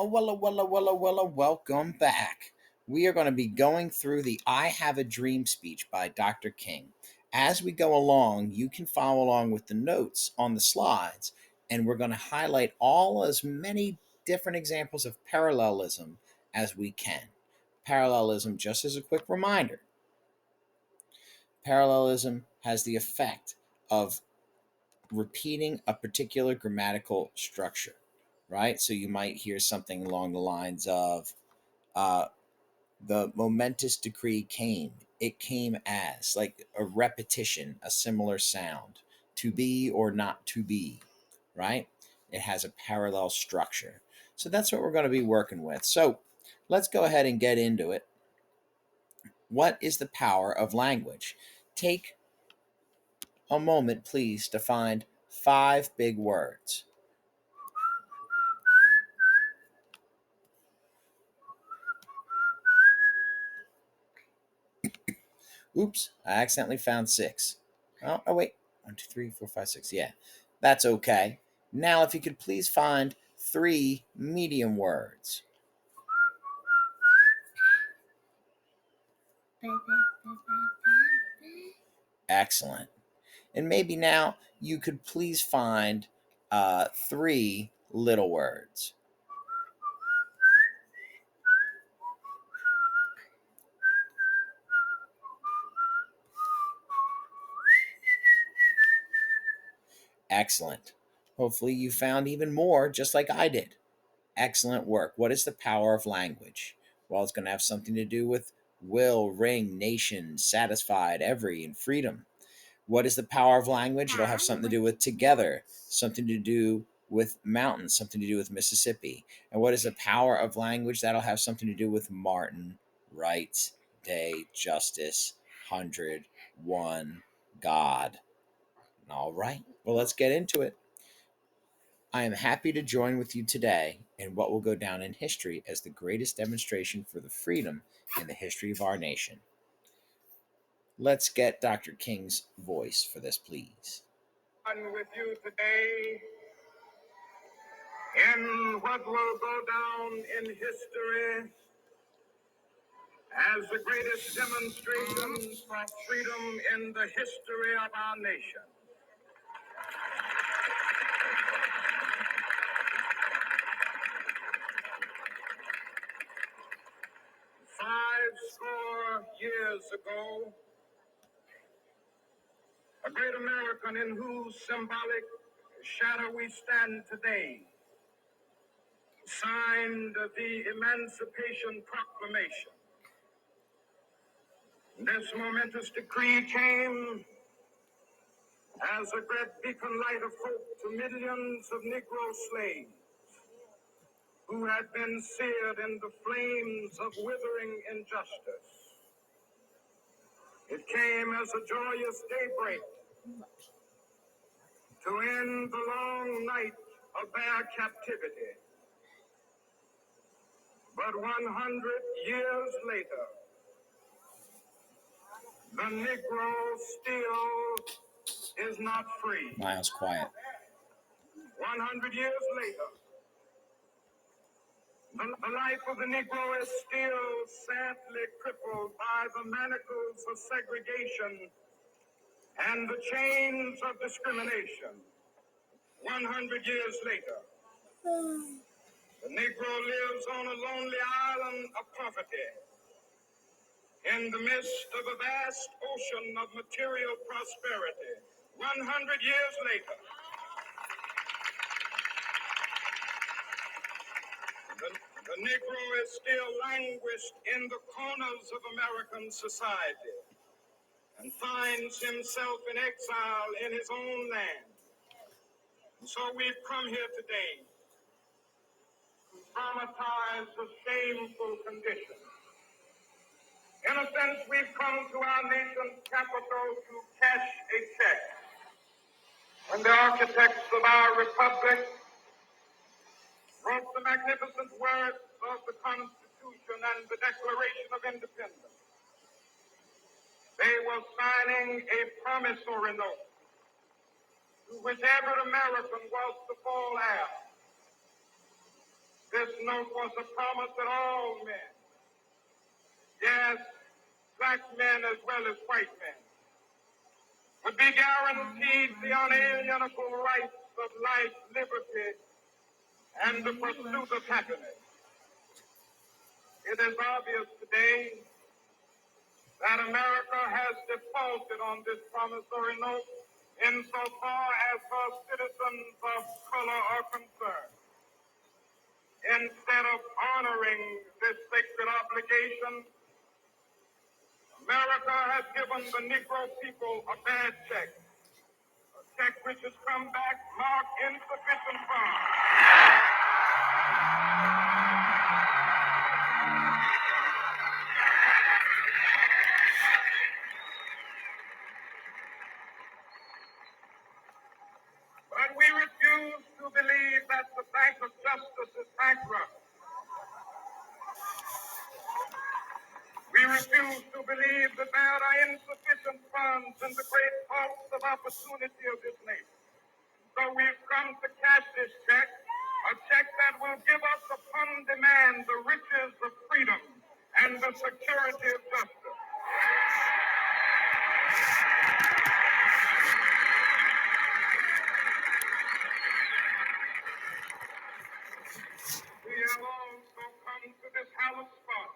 Welcome back. We are going to be going through the I Have a Dream speech by Dr. King. As we go along, you can follow along with the notes on the slides, and we're going to highlight all as many different examples of parallelism as we can. Parallelism, just as a quick reminder, parallelism has the effect of repeating a particular grammatical structure, right? So you might hear something along the lines of, uh, the momentous decree came. It came as like a repetition, a similar sound, to be or not to be, right? It has a parallel structure. So that's what we're going to be working with. So let's go ahead and get into it. What is the power of language? Take a moment, please, to find 5 big words. Oops, I accidentally found 6. Oh, wait. 1, 2, 3, 4, 5, 6. Yeah, that's okay. Now, if you could please find 3 medium words. Excellent. And maybe now you could please find 3 little words. Excellent. Hopefully, you found even more, just like I did. Excellent work. What is the power of language? Well, it's going to have something to do with will, ring, nation, satisfied, every, and freedom. What is the power of language? It'll have something to do with together, something to do with mountains, something to do with Mississippi. And what is the power of language? That'll have something to do with Martin, rights, day, justice, 100, one, God. All right. Well, let's get into it. I am happy to join with you today in what will go down in history as the greatest demonstration for the freedom in the history of our nation. Let's get Dr. King's voice for this, please. With you today in what will go down in history as the greatest demonstration for freedom in the history of our nation. Five score years ago, a great American in whose symbolic shadow we stand today signed the Emancipation Proclamation. This momentous decree came as a great beacon light of hope to millions of Negro slaves who had been seared in the flames of withering injustice. It came as a joyous daybreak to end the long night of their captivity. But 100 years later, the Negro still is not free. Miles, quiet. 100 years later, the life of the Negro is still sadly crippled by the manacles of segregation and the chains of discrimination. 100 years later, the Negro lives on a lonely island of poverty in the midst of a vast ocean of material prosperity. 100 years later, the Negro is still languished in the corners of American society and finds himself in exile in his own land. And so we've come here today to dramatize the shameful condition. In a sense, we've come to our nation's capital to cash a check. When the architects of our republic wrote the magnificent words of the Constitution and the Declaration of Independence, they were signing a promissory note to which every American was to fall heir. This note was a promise that all men, yes, black men as well as white men, would be guaranteed the unalienable rights of life, liberty, and the pursuit of happiness. It is obvious today that America has defaulted on this promissory note insofar as her citizens of color are concerned. Instead of honoring this sacred obligation, America has given the Negro people a bad check, a check which has come back marked insufficient funds. But we refuse to believe that the Bank of Justice is bankrupt. We refuse to believe that there are insufficient funds in the great vaults of opportunity of this nation. So we've come to cash this check, a check that will give us upon demand the riches of freedom and the security of justice. We have also come to this hallowed spot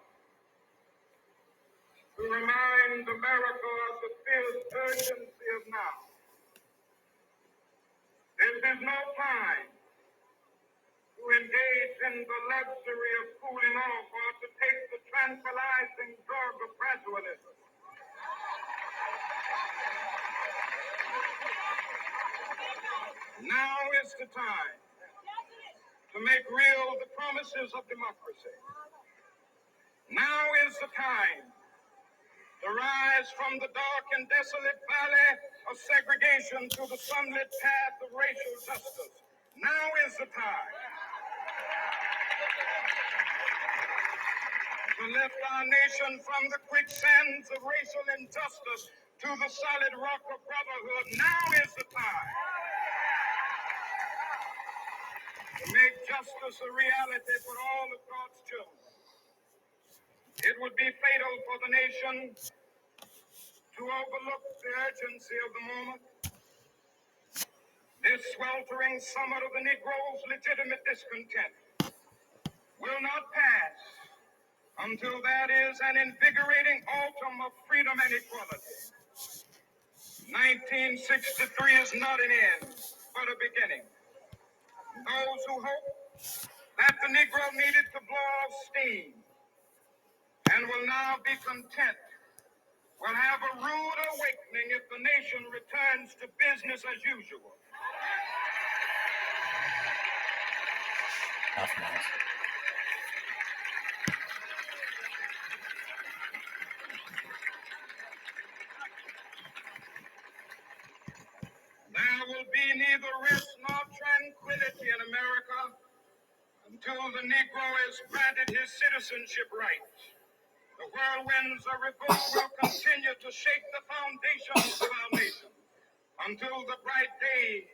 to remind America of the fierce urgency of now. This is no time to engage in the luxury of cooling off or to take the tranquilizing drug of gradualism. Now is the time to make real the promises of democracy. Now is the time to rise from the dark and desolate valley of segregation to the sunlit path of racial justice. Now is the time to lift our nation from the quicksands of racial injustice to the solid rock of brotherhood. Now is the time to make justice a reality for all of God's children. It would be fatal for the nation to overlook the urgency of the moment. This sweltering summit of the Negro's legitimate discontent will not pass until that is an invigorating autumn of freedom and equality. 1963 is not an end, but a beginning. Those who hope that the Negro needed to blow off steam and will now be content will have a rude awakening if the nation returns to business as usual. There will be neither rest nor tranquility in America until the Negro is granted his citizenship rights. The whirlwinds of revolt will continue to shake the foundations of our nation until the bright day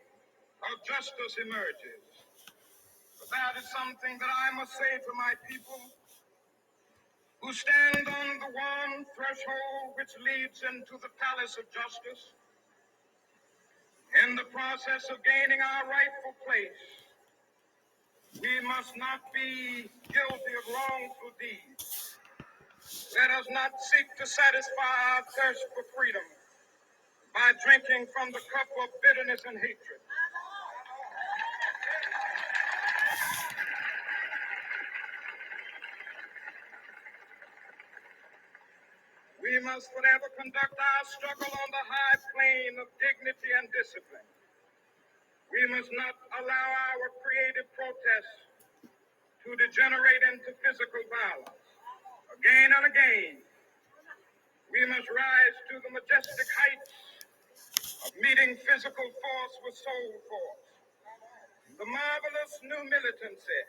of justice emerges. But that is something that I must say to my people who stand on the warm threshold which leads into the palace of justice. In the process of gaining our rightful place, we must not be guilty of wrongful deeds. Let us not seek to satisfy our thirst for freedom by drinking from the cup of bitterness and hatred. We must forever conduct our struggle on the high plane of dignity and discipline. We must not allow our creative protests to degenerate into physical violence. Again and again, we must rise to the majestic heights of meeting physical force with soul force. The marvelous new militancy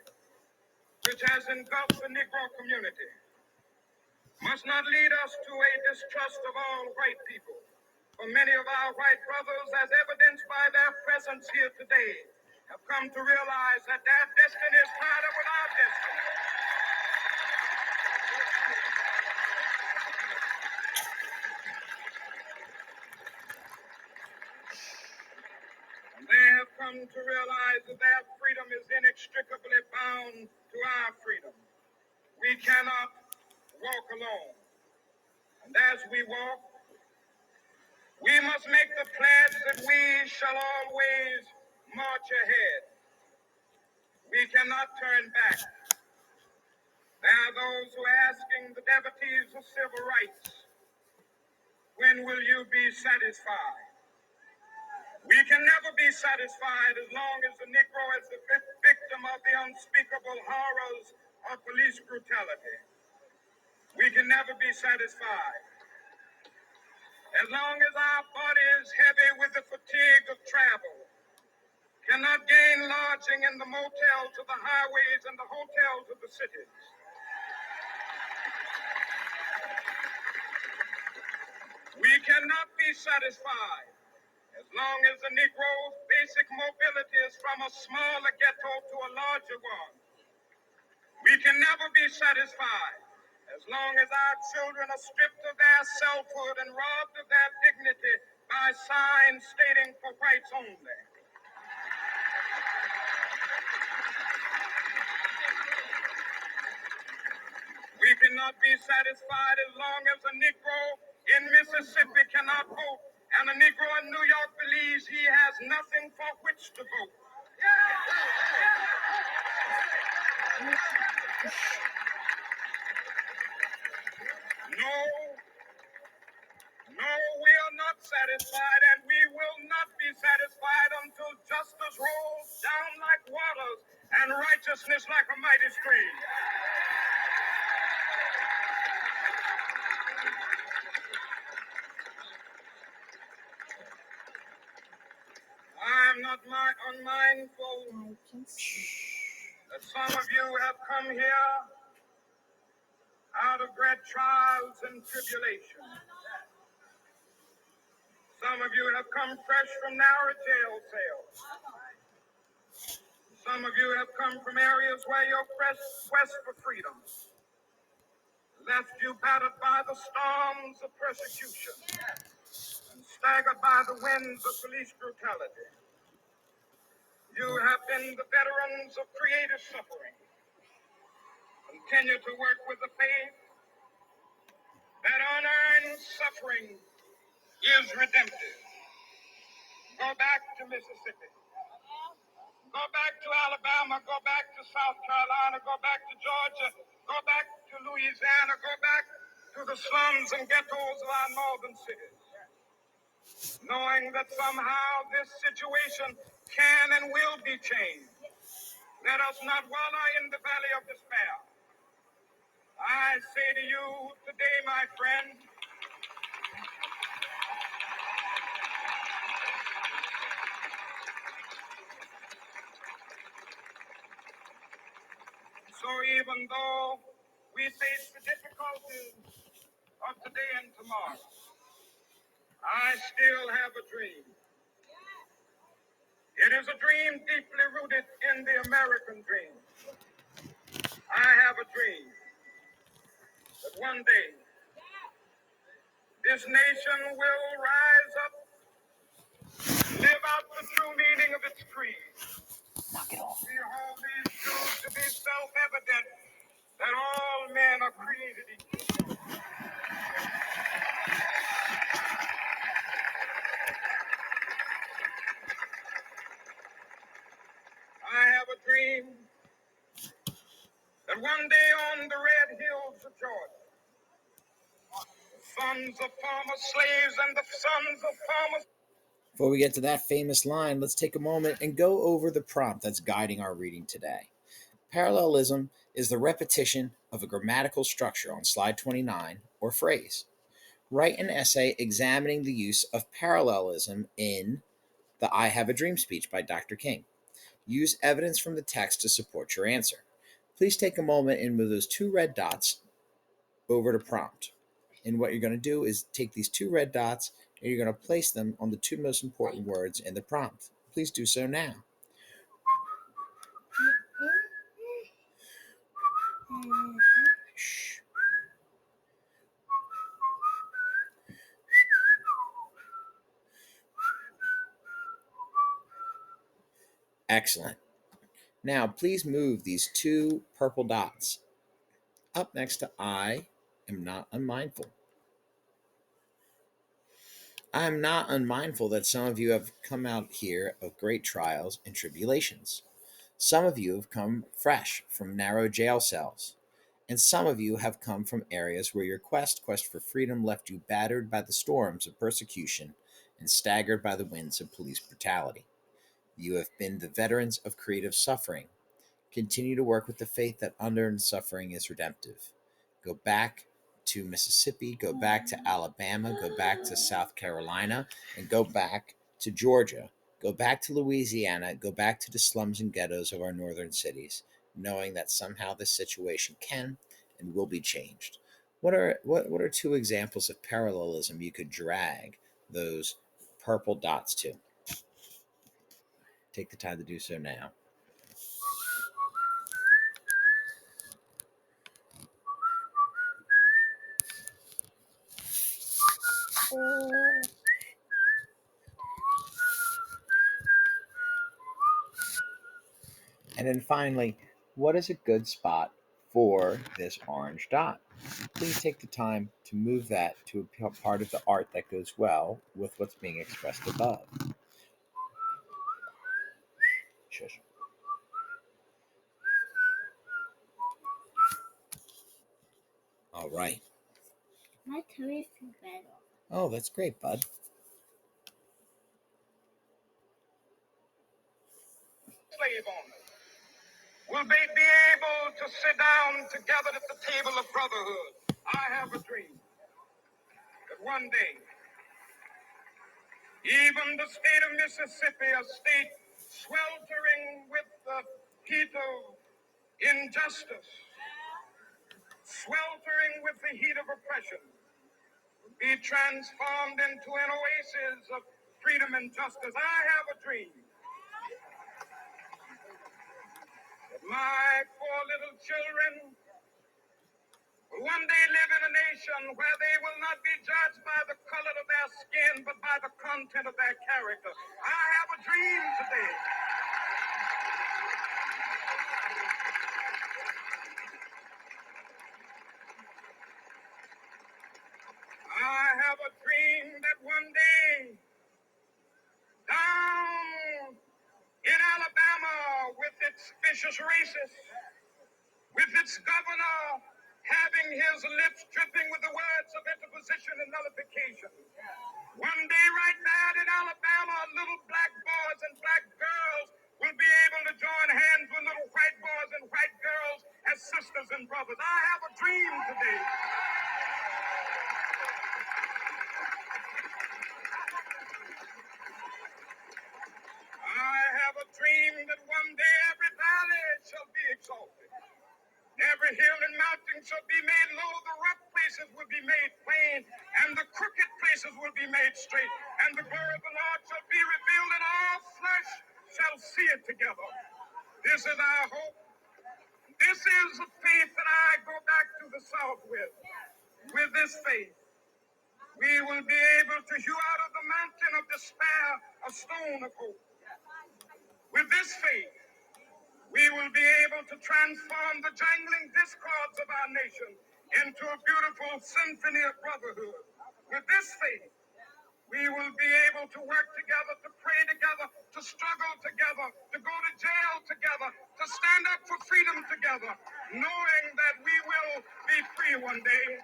which has engulfed the Negro community must not lead us to a distrust of all white people. For many of our white brothers, as evidenced by their presence here today, have come to realize that their destiny is tied up with our destiny. And they have come to realize that their freedom is inextricably bound to our freedom. We cannot walk alone. And as we walk, we must make the pledge that we shall always march ahead. We cannot turn back. There are those who are asking the devotees of civil rights, when will you be satisfied? We can never be satisfied as long as the Negro is the victim of the unspeakable horrors of police brutality. We can never be satisfied as long as our body is heavy with the fatigue of travel, cannot gain lodging in the motels of the highways and the hotels of the cities. We cannot be satisfied as long as the Negro's basic mobility is from a smaller ghetto to a larger one. We can never be satisfied as long as our children are stripped of their selfhood and robbed of their dignity by signs stating for whites only. We cannot be satisfied as long as a Negro in Mississippi cannot vote and a Negro in New York believes he has nothing for which to vote. No, no, we are not satisfied, and we will not be satisfied until justice rolls down like waters and righteousness like a mighty stream. I am not unmindful that some of you have come here out of great trials and tribulations. Some of you have come fresh from narrow jail cells. Some of you have come from areas where your quest for freedom left you battered by the storms of persecution and staggered by the winds of police brutality. You have been the veterans of creative suffering. Continue to work with the faith that unearned suffering is redemptive. Go back to Mississippi. Go back to Alabama. Go back to South Carolina. Go back to Georgia. Go back to Louisiana. Go back to the slums and ghettos of our northern cities. Knowing that somehow this situation can and will be changed. Let us not wallow in the valley of despair. I say to you today, my friend, so even though we face the difficulties of today and tomorrow, I still have a dream. It is a dream deeply rooted in the American dream. I have a dream that one day this nation will rise up, live out the true meaning of its creed. Knock it off. We hold these truths to be self-evident that all men are created equal. I have a dream that one day on the red hills of Georgia, the sons of former slaves and the sons of former... Before we get to that famous line, let's take a moment and go over the prompt that's guiding our reading today. Parallelism is the repetition of a grammatical structure on slide 29 or phrase. Write an essay examining the use of parallelism in the I Have a Dream speech by Dr. King. Use evidence from the text to support your answer. Please take a moment and move those two red dots over to prompt. And what you're going to do is take these two red dots and you're going to place them on the two most important words in the prompt. Please do so now. Excellent. Now, please move these two purple dots up next to I am not unmindful. I am not unmindful that some of you have come out here of great trials and tribulations. Some of you have come fresh from narrow jail cells, and some of you have come from areas where your quest for freedom left you battered by the storms of persecution and staggered by the winds of police brutality. You have been the veterans of creative suffering. Continue to work with the faith that unearned suffering is redemptive. Go back to Mississippi, go back to Alabama, go back to South Carolina, and go back to Georgia. Go back to Louisiana, go back to the slums and ghettos of our northern cities, knowing that somehow this situation can and will be changed. What are two examples of parallelism you could drag those purple dots to? Take the time to do so now. And then finally, what is a good spot for this orange dot? Please take the time to move that to a part of the art that goes well with what's being expressed above. Shush. All right. My tummy feels better. Oh, that's great, bud. Slave owners will be able to sit down together at the table of brotherhood. I have a dream that one day, even the state of Mississippi, a state sweltering with the heat of injustice, sweltering with the heat of oppression, be transformed into an oasis of freedom and justice. I have a dream that my four little children will one day live in a nation where they will not be judged by the color of their skin, but by the content of their character. I have a dream today. I have a dream that one day, down in Alabama, with its vicious racists, with its governor having his lips dripping with the words of interposition and nullification. One day, right there in Alabama, little black boys and black girls will be able to join hands with little white boys and white girls as sisters and brothers. I have a dream today. I have a dream that one day every valley shall be exalted. Every hill and mountain shall be made low, the rough places will be made plain, and the crooked places will be made straight, and the glory of the Lord shall be revealed, and all flesh shall see it together. This is our hope. This is the faith that I go back to the South with. With this faith, we will be able to hew out of the mountain of despair a stone of hope. With this faith, we will be able to transform the jangling discords of our nation into a beautiful symphony of brotherhood. With this faith, we will be able to work together, to pray together, to struggle together, to go to jail together, to stand up for freedom together, knowing that we will be free one day.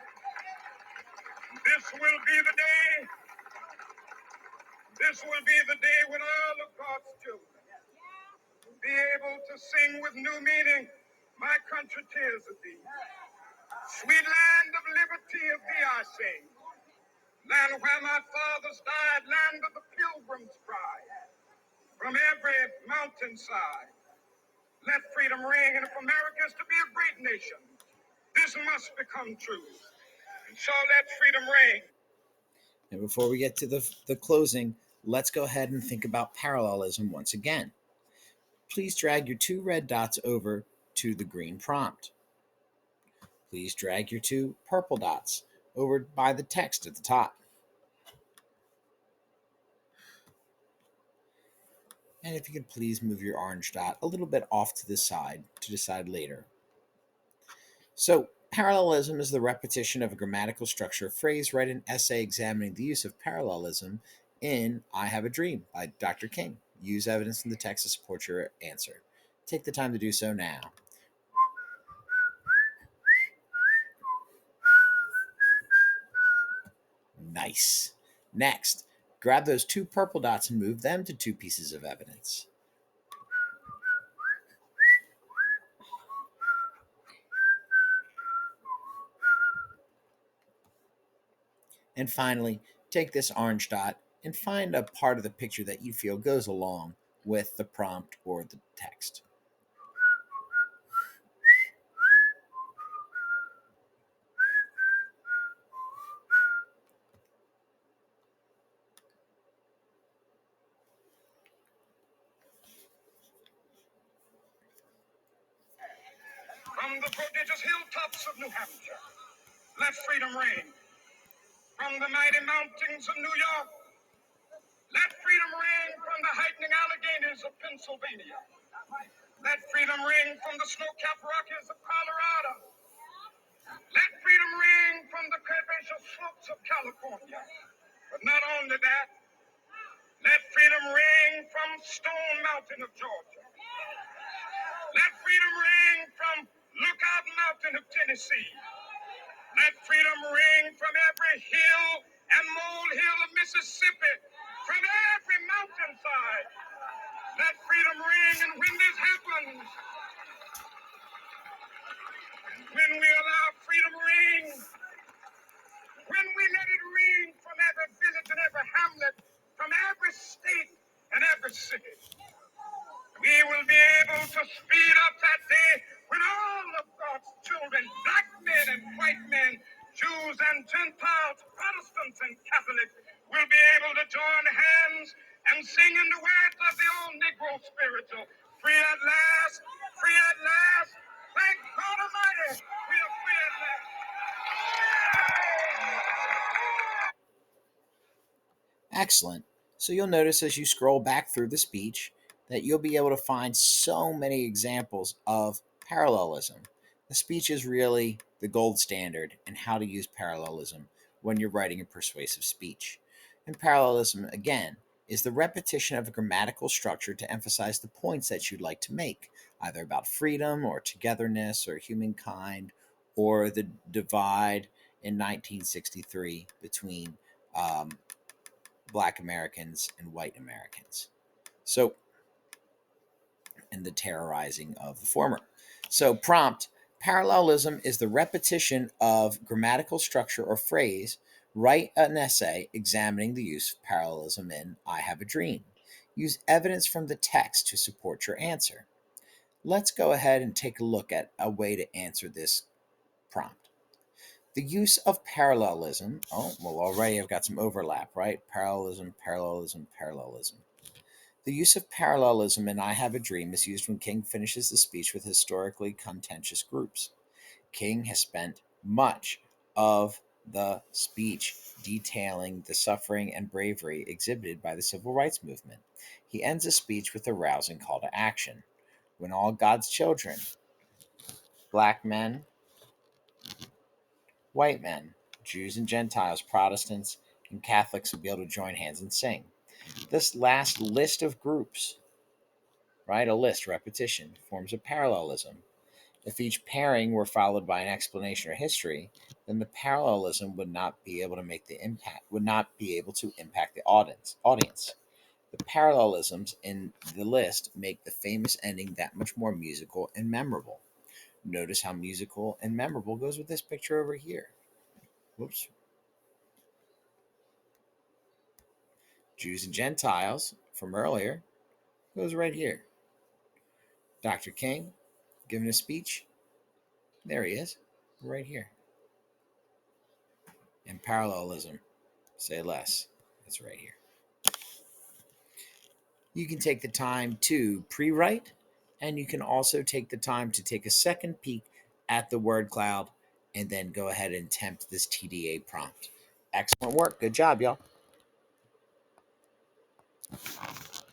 This will be the day, this will be the day when all of God's children be able to sing with new meaning, my country tears of thee. Sweet land of liberty of thee I sing. Land where my fathers died, land of the pilgrim's pride. From every mountainside, let freedom ring. And if America is to be a great nation, this must become true. And so let freedom ring. And before we get to the closing, let's go ahead and think about parallelism once again. Please drag your two red dots over to the green prompt. Please drag your two purple dots over by the text at the top. And if you could please move your orange dot a little bit off to the side to decide later. So, parallelism is the repetition of a grammatical structure or phrase. Write an essay examining the use of parallelism in I Have a Dream by Dr. King. Use evidence in the text to support your answer. Take the time to do so now. Nice. Next, grab those two purple dots and move them to two pieces of evidence. And finally, take this orange dot and find a part of the picture that you feel goes along with the prompt or the text. From the prodigious hilltops of New Hampshire, let freedom ring. From the mighty mountains of New York, let freedom ring. From the heightening Alleghanies of Pennsylvania, let freedom ring. From the snow-capped Rockies of Colorado, let freedom ring. From the curvaceous slopes of California. But not only that, let freedom ring from Stone Mountain of Georgia. Let freedom ring from Lookout Mountain of Tennessee. Let freedom ring from every hill and molehill of Mississippi, from every mountainside. Let freedom ring, and when this happens, when we allow freedom ring, when we let it ring from every village and every hamlet, from every state and every city, we will be able to speed up that day when all of God's children, black men and white men, Jews and Gentiles, Protestants and Catholics, will be able to join hands and sing in the words of the old Negro spiritual, free at last, free at last. Thank God Almighty, we are free at last. Excellent. So you'll notice as you scroll back through the speech that you'll be able to find so many examples of parallelism. The speech is really the gold standard in how to use parallelism when you're writing a persuasive speech. And parallelism, again, is the repetition of a grammatical structure to emphasize the points that you'd like to make, either about freedom or togetherness or humankind or the divide in 1963 between um, Black Americans and white Americans. So, and the terrorizing of the former. So, prompt parallelism is the repetition of grammatical structure or phrase. Write an essay examining the use of parallelism in I Have a Dream. Use evidence from the text to support your answer. Let's go ahead and take a look at a way to answer this prompt. The use of parallelism. Oh, well, already I've got some overlap, right? Parallelism, parallelism, parallelism. The use of parallelism in I Have a Dream is used when King finishes the speech with historically contentious groups. King has spent much of the speech detailing the suffering and bravery exhibited by the civil rights movement. He ends the speech with a rousing call to action. When all God's children, black men, white men, Jews and Gentiles, Protestants, and Catholics will be able to join hands and sing. This last list of groups, right? A list, repetition, forms a parallelism. If each pairing were followed by an explanation or history, then the parallelism would not be able to make the impact would not be able to impact the audience. The parallelisms in the list make the famous ending that much more musical and memorable. Notice how musical and memorable goes with this picture over here. Whoops. Jews and Gentiles from earlier goes right here. Dr. King giving a speech. There he is, right here. And parallelism, say less. It's right here. You can take the time to pre write, and you can also take the time to take a second peek at the word cloud and then go ahead and attempt this TDA prompt. Excellent work. Good job, y'all.